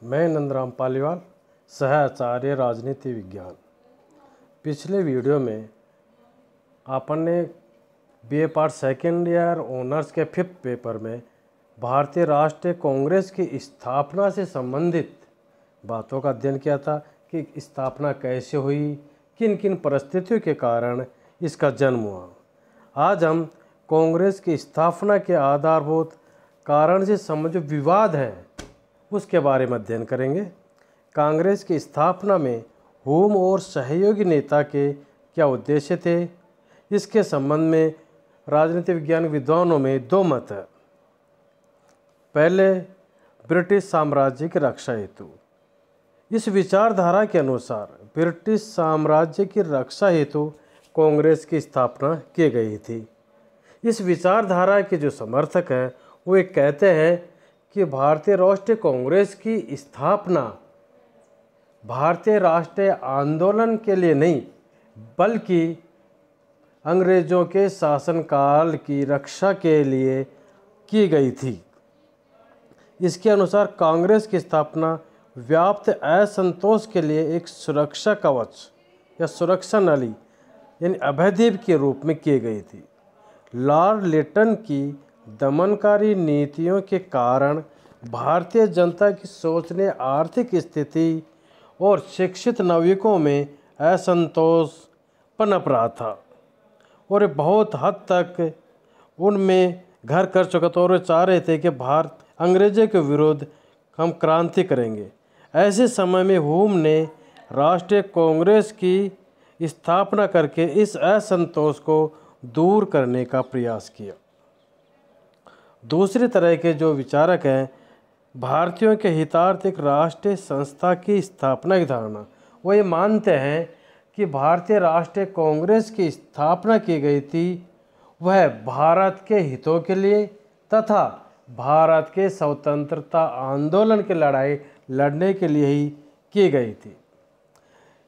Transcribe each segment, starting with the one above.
मैं नंदराम पालीवाल, सहाचार्य राजनीति विज्ञान। पिछले वीडियो में अपन ने BA part second year honours के 5th पेपर में भारतीय राष्ट्रीय कांग्रेस की स्थापना से संबंधित बातों का अध्ययन किया था कि स्थापना कैसे हुई, किन किन परिस्थितियों के कारण इसका जन्म हुआ। आज हम कांग्रेस की स्थापना के आधारभूत कारण से संबंधित विवाद है उसके बारे में अध्ययन करेंगे। कांग्रेस की स्थापना में हुम और सहयोगी नेता के क्या उद्देश्य थे, इसके संबंध में राजनीतिक विज्ञान विद्वानों में दो मत है। पहले, ब्रिटिश साम्राज्य की रक्षा हेतु। इस विचारधारा के अनुसार ब्रिटिश साम्राज्य की रक्षा हेतु कांग्रेस की स्थापना की गई थी। इस विचारधारा के जो समर्थक हैं वो एक कहते हैं कि भारतीय राष्ट्रीय कांग्रेस की स्थापना भारतीय राष्ट्रीय आंदोलन के लिए नहीं बल्कि अंग्रेजों के शासनकाल की रक्षा के लिए की गई थी। इसके अनुसार कांग्रेस की स्थापना व्याप्त असंतोष के लिए एक सुरक्षा कवच या सुरक्षा नली यानी अभयदीप के रूप में की गई थी। लॉर्ड लिटन की दमनकारी नीतियों के कारण भारतीय जनता की सोचने, आर्थिक स्थिति और शिक्षित नागरिकों में असंतोष पनप रहा था और बहुत हद तक उनमें घर कर चुका था और चाह रहे थे कि भारत अंग्रेजों के विरुद्ध हम क्रांति करेंगे। ऐसे समय में हुम ने राष्ट्रीय कांग्रेस की स्थापना करके इस असंतोष को दूर करने का प्रयास किया। दूसरी तरह के जो विचारक हैं, भारतीयों के हितार्थ एक राष्ट्रीय संस्था की स्थापना की धारणा, वो ये मानते हैं कि भारतीय राष्ट्रीय कांग्रेस की स्थापना की गई थी वह भारत के हितों के लिए तथा भारत के स्वतंत्रता आंदोलन की लड़ाई लड़ने के लिए ही की गई थी।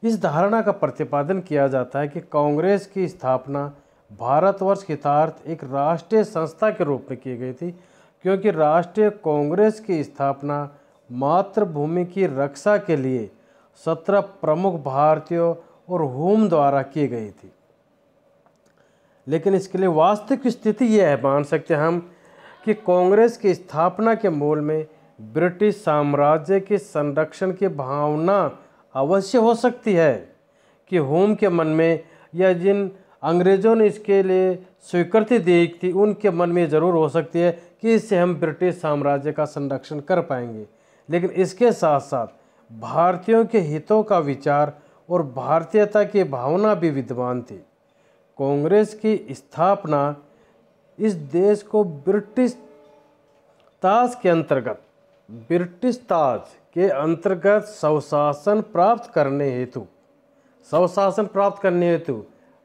इस धारणा का प्रतिपादन किया जाता है कि कांग्रेस की स्थापना भारतवर्ष के हितार्थ एक राष्ट्रीय संस्था के रूप में की गई थी, क्योंकि राष्ट्रीय कांग्रेस की स्थापना मातृभूमि की रक्षा के लिए 17 प्रमुख भारतीयों और हुम द्वारा की गई थी। लेकिन इसके लिए वास्तविक स्थिति यह है, मान सकते हैं हम, कि कांग्रेस की स्थापना के मूल में ब्रिटिश साम्राज्य के संरक्षण की भावना अवश्य हो सकती है कि हुम के मन में या जिन अंग्रेज़ों ने इसके लिए स्वीकृति दी थी उनके मन में ज़रूर हो सकती है कि इससे हम ब्रिटिश साम्राज्य का संरक्षण कर पाएंगे। लेकिन इसके साथ साथ भारतीयों के हितों का विचार और भारतीयता की भावना भी विद्यमान थी। कांग्रेस की स्थापना इस देश को ब्रिटिश ताज के अंतर्गत स्वशासन प्राप्त करने हेतु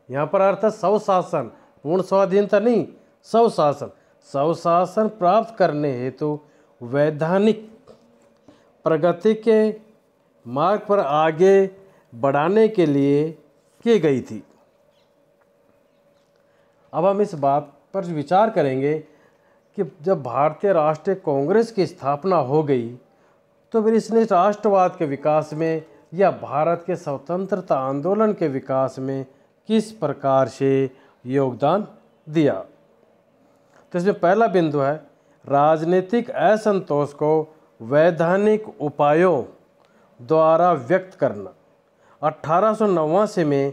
यहाँ पर अर्थ है स्वशासन, पूर्ण स्वाधीनता नहीं, स्वशासन प्राप्त करने हेतु वैधानिक प्रगति के मार्ग पर आगे बढ़ाने के लिए की गई थी। अब हम इस बात पर विचार करेंगे कि जब भारतीय राष्ट्रीय कांग्रेस की स्थापना हो गई तो फिर इसने राष्ट्रवाद के विकास में या भारत के स्वतंत्रता आंदोलन के विकास में किस प्रकार से योगदान दिया। तो इसमें पहला बिंदु है राजनीतिक असंतोष को वैधानिक उपायों द्वारा व्यक्त करना। 1889 में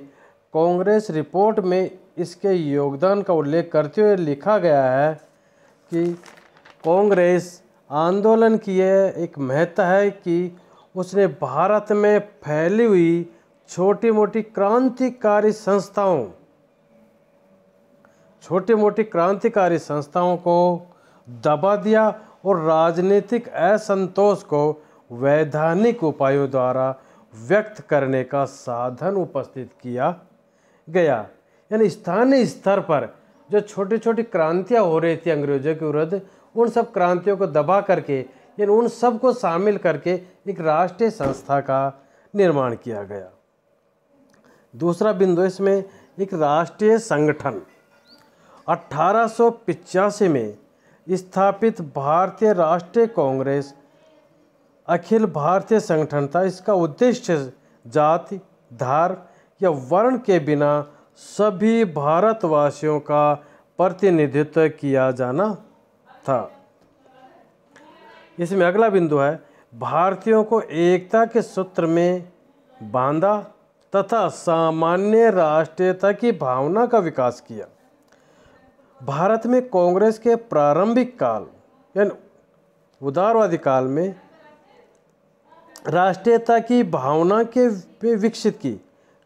कांग्रेस रिपोर्ट में इसके योगदान का उल्लेख करते हुए लिखा गया है कि कांग्रेस आंदोलन की यह एक महत्ता है कि उसने भारत में फैली हुई छोटी मोटी क्रांतिकारी संस्थाओं को दबा दिया और राजनीतिक असंतोष को वैधानिक उपायों द्वारा व्यक्त करने का साधन उपस्थित किया गया। यानी स्थानीय स्तर पर जो छोटी छोटी क्रांतियां हो रही थी अंग्रेजों के विरुद्ध, उन सब क्रांतियों को दबा करके यानी उन सब को शामिल करके एक राष्ट्रीय संस्था का निर्माण किया गया। दूसरा बिंदु इसमें एक राष्ट्रीय संगठन। 1885 में स्थापित भारतीय राष्ट्रीय कांग्रेस अखिल भारतीय संगठन था। इसका उद्देश्य जाति, धर्म या वर्ण के बिना सभी भारतवासियों का प्रतिनिधित्व किया जाना था। इसमें अगला बिंदु है, भारतीयों को एकता के सूत्र में बांधा तथा सामान्य राष्ट्रीयता की भावना का विकास किया। भारत में कांग्रेस के प्रारंभिक काल यानी उदारवादी काल में राष्ट्रीयता की भावना के विकसित की।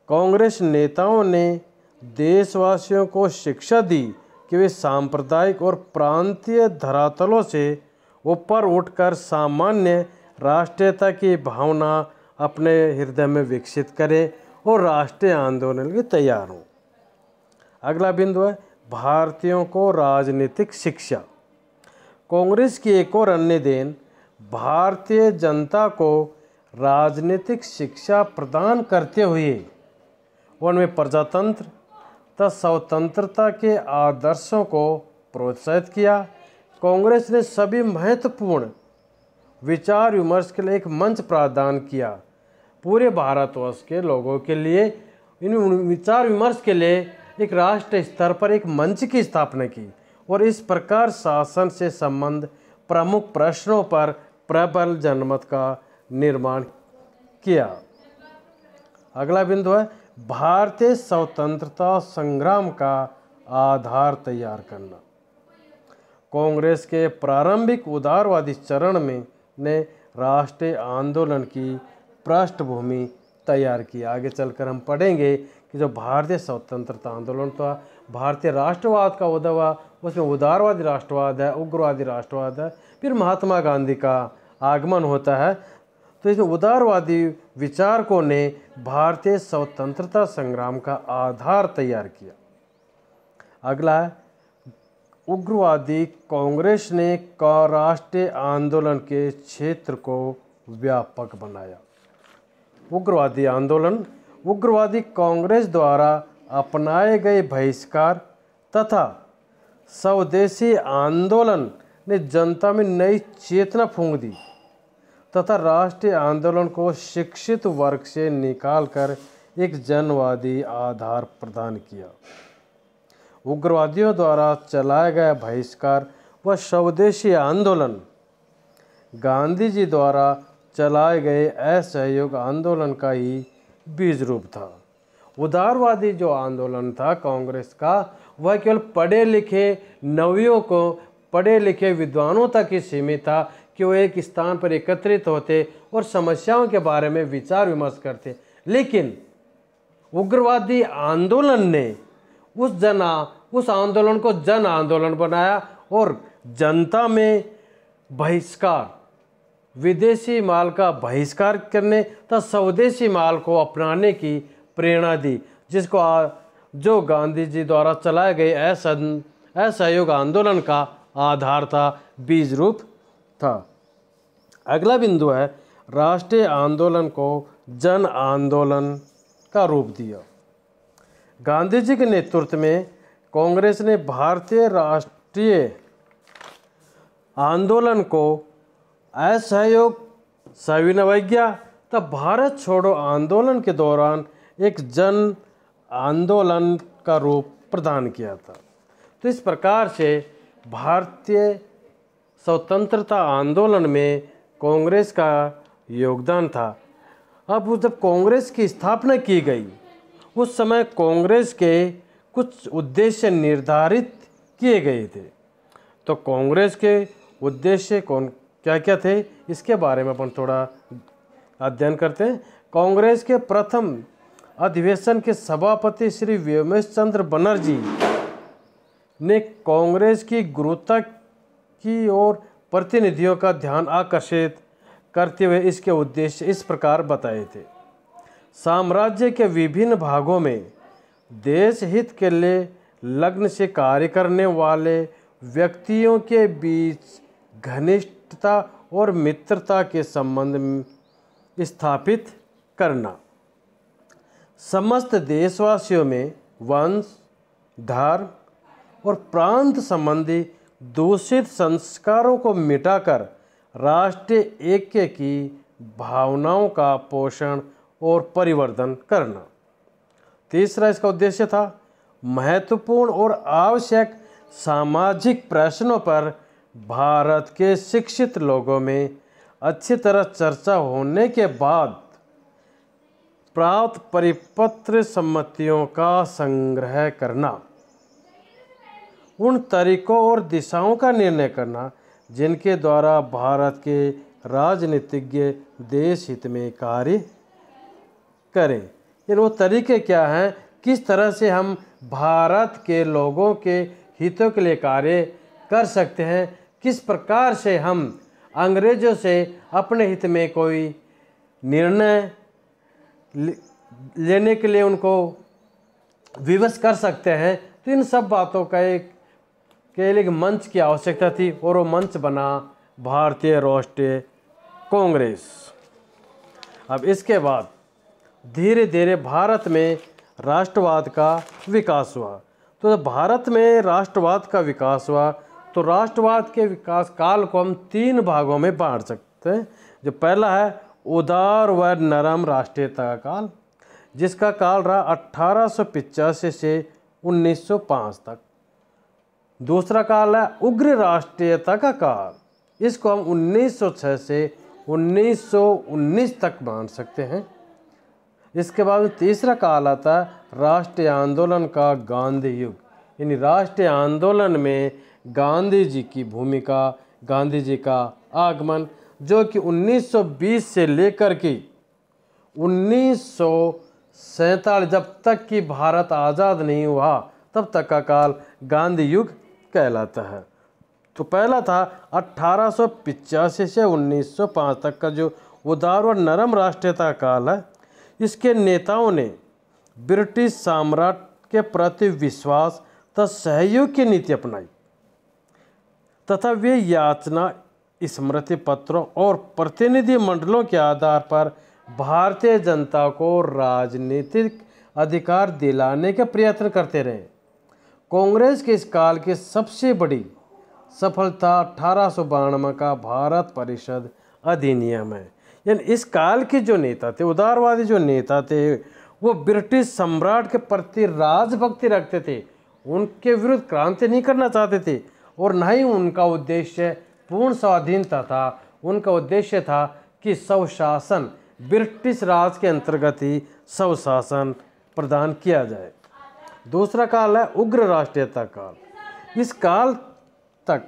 कांग्रेस नेताओं ने देशवासियों को शिक्षा दी कि वे सांप्रदायिक और प्रांतीय धरातलों से ऊपर उठकर सामान्य राष्ट्रीयता की भावना अपने हृदय में विकसित करें और राष्ट्रीय आंदोलन के तैयार हों। अगला बिंदु है, भारतीयों को राजनीतिक शिक्षा। कांग्रेस की एक और अन्य देन भारतीय जनता को राजनीतिक शिक्षा प्रदान करते हुए उनमें प्रजातंत्र तथा स्वतंत्रता के आदर्शों को प्रोत्साहित किया। कांग्रेस ने सभी महत्वपूर्ण विचार विमर्श के लिए एक मंच प्रदान किया। पूरे भारतवर्ष के लोगों के लिए इन विचार विमर्श के लिए एक राष्ट्रीय स्तर पर एक मंच की स्थापना की और इस प्रकार शासन से संबंध प्रमुख प्रश्नों पर प्रबल जनमत का निर्माण किया। अगला बिंदु है, भारतीय स्वतंत्रता संग्राम का आधार तैयार करना। कांग्रेस के प्रारंभिक उदारवादी चरण में ने राष्ट्रीय आंदोलन की पृष्ठभूमि तैयार की। आगे चलकर हम पढ़ेंगे कि जो भारतीय स्वतंत्रता आंदोलन था, भारतीय राष्ट्रवाद का उदय हुआ, उसमें उदारवादी राष्ट्रवाद है, उग्रवादी राष्ट्रवाद है, फिर महात्मा गांधी का आगमन होता है। तो इसमें उदारवादी विचारकों ने भारतीय स्वतंत्रता संग्राम का आधार तैयार किया। अगला है, उग्रवादी कांग्रेस ने राष्ट्रीय आंदोलन के क्षेत्र को व्यापक बनाया। उग्रवादी आंदोलन उग्रवादी कांग्रेस द्वारा अपनाए गए बहिष्कार तथा स्वदेशी आंदोलन ने जनता में नई चेतना फूंक दी तथा राष्ट्रीय आंदोलन को शिक्षित वर्ग से निकालकर एक जनवादी आधार प्रदान किया। उग्रवादियों द्वारा चलाया गया बहिष्कार व स्वदेशी आंदोलन गांधी जी द्वारा चलाए गए असहयोग आंदोलन का ही बीज रूप था। उदारवादी जो आंदोलन था कांग्रेस का, वह केवल पढ़े लिखे नवियों को, पढ़े लिखे विद्वानों तक ही सीमित था कि वो एक स्थान पर एकत्रित होते और समस्याओं के बारे में विचार विमर्श करते। लेकिन उग्रवादी आंदोलन ने उस आंदोलन को जन आंदोलन बनाया और जनता में बहिष्कार, विदेशी माल का बहिष्कार करने तथा स्वदेशी माल को अपनाने की प्रेरणा दी, जिसको जो गांधी जी द्वारा चलाए गए असहयोग आंदोलन का आधार था, बीज रूप था। अगला बिंदु है, राष्ट्रीय आंदोलन को जन आंदोलन का रूप दिया। गांधी जी के नेतृत्व में कांग्रेस ने भारतीय राष्ट्रीय आंदोलन को असहयोग, सविनय तब भारत छोड़ो आंदोलन के दौरान एक जन आंदोलन का रूप प्रदान किया था। तो इस प्रकार से भारतीय स्वतंत्रता आंदोलन में कांग्रेस का योगदान था। अब जब कांग्रेस की स्थापना की गई, उस समय कांग्रेस के कुछ उद्देश्य निर्धारित किए गए थे। तो कांग्रेस के उद्देश्य क्या क्या थे, इसके बारे में अपन थोड़ा अध्ययन करते हैं। कांग्रेस के प्रथम अधिवेशन के सभापति श्री व्योमेश चंद्र बनर्जी ने कांग्रेस की गुरुता की ओर प्रतिनिधियों का ध्यान आकर्षित करते हुए इसके उद्देश्य इस प्रकार बताए थे। साम्राज्य के विभिन्न भागों में देश हित के लिए लगन से कार्य करने वाले व्यक्तियों के बीच घनिष्ठता और मित्रता के संबंध स्थापित करना, समस्त देशवासियों में वंश, धर्म और प्रांत संबंधी दूषित संस्कारों को मिटाकर राष्ट्रीय ऐक्य की भावनाओं का पोषण और परिवर्धन करना। तीसरा इसका उद्देश्य था महत्वपूर्ण और आवश्यक सामाजिक प्रश्नों पर भारत के शिक्षित लोगों में अच्छी तरह चर्चा होने के बाद प्राप्त परिपत्र सम्मतियों का संग्रह करना, उन तरीकों और दिशाओं का निर्णय करना जिनके द्वारा भारत के राजनीतिज्ञ देश हित में कार्य करें। ये वो तरीके क्या हैं, किस तरह से हम भारत के लोगों के हितों के लिए कार्य कर सकते हैं, किस प्रकार से हम अंग्रेज़ों से अपने हित में कोई निर्णय लेने के लिए उनको विवश कर सकते हैं। तो इन सब बातों का एक मंच की आवश्यकता थी और वो मंच बना भारतीय राष्ट्रीय कांग्रेस। अब इसके बाद धीरे धीरे भारत में राष्ट्रवाद का विकास हुआ। तो जब भारत में राष्ट्रवाद का विकास हुआ तो राष्ट्रवाद के विकास काल को हम 3 भागों में बांट सकते हैं। जो पहला है उदार व नरम राष्ट्रीयता का काल, जिसका काल रहा 1885 से 1905 तक। दूसरा काल है उग्र राष्ट्रीयता का काल, इसको हम 1906 से 1919 तक मान सकते हैं। इसके बाद तीसरा काल आता है राष्ट्रीय आंदोलन का गांधी युग, यानी राष्ट्रीय आंदोलन में गांधी जी की भूमिका, गांधी जी का आगमन, जो कि 1920 से लेकर के 1947 जब तक कि भारत आज़ाद नहीं हुआ तब तक का काल गांधी युग कहलाता है। तो पहला था 1885 से 1905 तक का जो उदार और नरम राष्ट्रीयता काल है। इसके नेताओं ने ब्रिटिश साम्राज्य के प्रति विश्वास तथा सहयोग की नीति अपनाई तथा वे याचना, स्मृति पत्रों और प्रतिनिधि मंडलों के आधार पर भारतीय जनता को राजनीतिक अधिकार दिलाने के प्रयत्न करते रहे। कांग्रेस के इस काल की सबसे बड़ी सफलता 1892 का भारत परिषद अधिनियम है। यानी इस काल के जो नेता थे, उदारवादी जो नेता थे, वो ब्रिटिश सम्राट के प्रति राजभक्ति रखते थे, उनके विरुद्ध क्रांति नहीं करना चाहते थे और न ही उनका उद्देश्य पूर्ण स्वाधीनता था। उनका उद्देश्य था कि स्वशासन, ब्रिटिश राज के अंतर्गत ही स्वशासन प्रदान किया जाए। दूसरा काल है उग्र राष्ट्रीयता काल। इस काल तक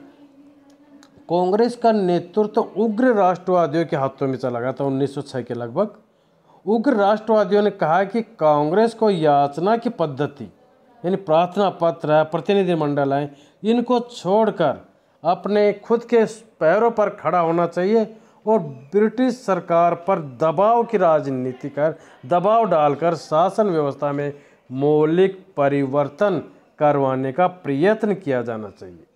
कांग्रेस का नेतृत्व उग्र राष्ट्रवादियों के हाथों में चला गया था। 1906 के लगभग उग्र राष्ट्रवादियों ने कहा कि कांग्रेस को याचना की पद्धति, यानी प्रार्थना पत्र है, प्रतिनिधि मंडल है, इनको छोड़कर अपने खुद के पैरों पर खड़ा होना चाहिए और ब्रिटिश सरकार पर दबाव की राजनीति कर, दबाव डालकर शासन व्यवस्था में मौलिक परिवर्तन करवाने का प्रयत्न किया जाना चाहिए।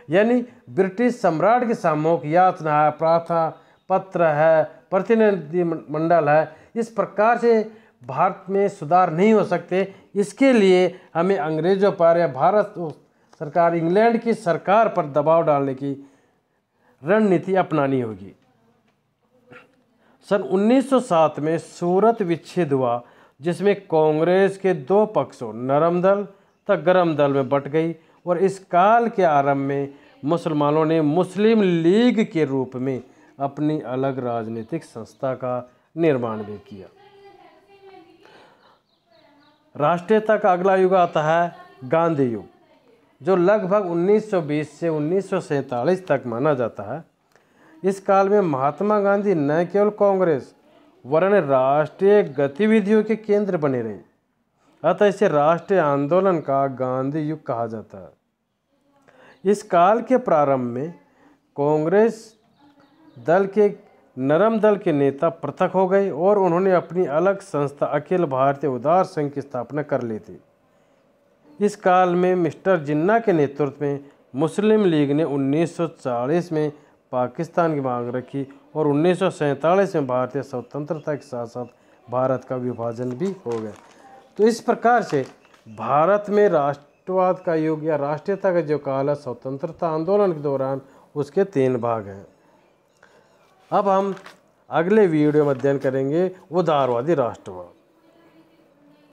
यानी ब्रिटिश सम्राट के सामूहिक याचना है, प्रार्थना पत्र है, प्रतिनिधि मंडल है, इस प्रकार से भारत में सुधार नहीं हो सकते। इसके लिए हमें अंग्रेजों पर या भारत सरकार, इंग्लैंड की सरकार पर दबाव डालने की रणनीति अपनानी होगी। सन 1907 में सूरत विच्छेद हुआ, जिसमें कांग्रेस के 2 पक्षों, नरम दल तथा गरम दल में बंट गई और इस काल के आरंभ में मुसलमानों ने मुस्लिम लीग के रूप में अपनी अलग राजनीतिक संस्था का निर्माण भी किया। राष्ट्रीयता का अगला युग आता है गांधी युग, जो लगभग 1920 से 1947 तक माना जाता है। इस काल में महात्मा गांधी न केवल कांग्रेस वरन राष्ट्रीय गतिविधियों के केंद्र बने रहे, अतः इसे राष्ट्रीय आंदोलन का गांधी युग कहा जाता है। इस काल के प्रारंभ में कांग्रेस दल के नरम दल के नेता पृथक हो गए और उन्होंने अपनी अलग संस्था अखिल भारतीय उदार संघ की स्थापना कर ली थी। इस काल में मिस्टर जिन्ना के नेतृत्व में मुस्लिम लीग ने 1940 में पाकिस्तान की मांग रखी और 1947 में भारतीय स्वतंत्रता के साथ साथ भारत का विभाजन भी हो गया। तो इस प्रकार से भारत में राष्ट्रवाद का युग या राष्ट्रीयता का जो काल है, स्वतंत्रता आंदोलन के दौरान उसके 3 भाग हैं। अब हम अगले वीडियो में अध्ययन करेंगे उदारवादी राष्ट्रवाद।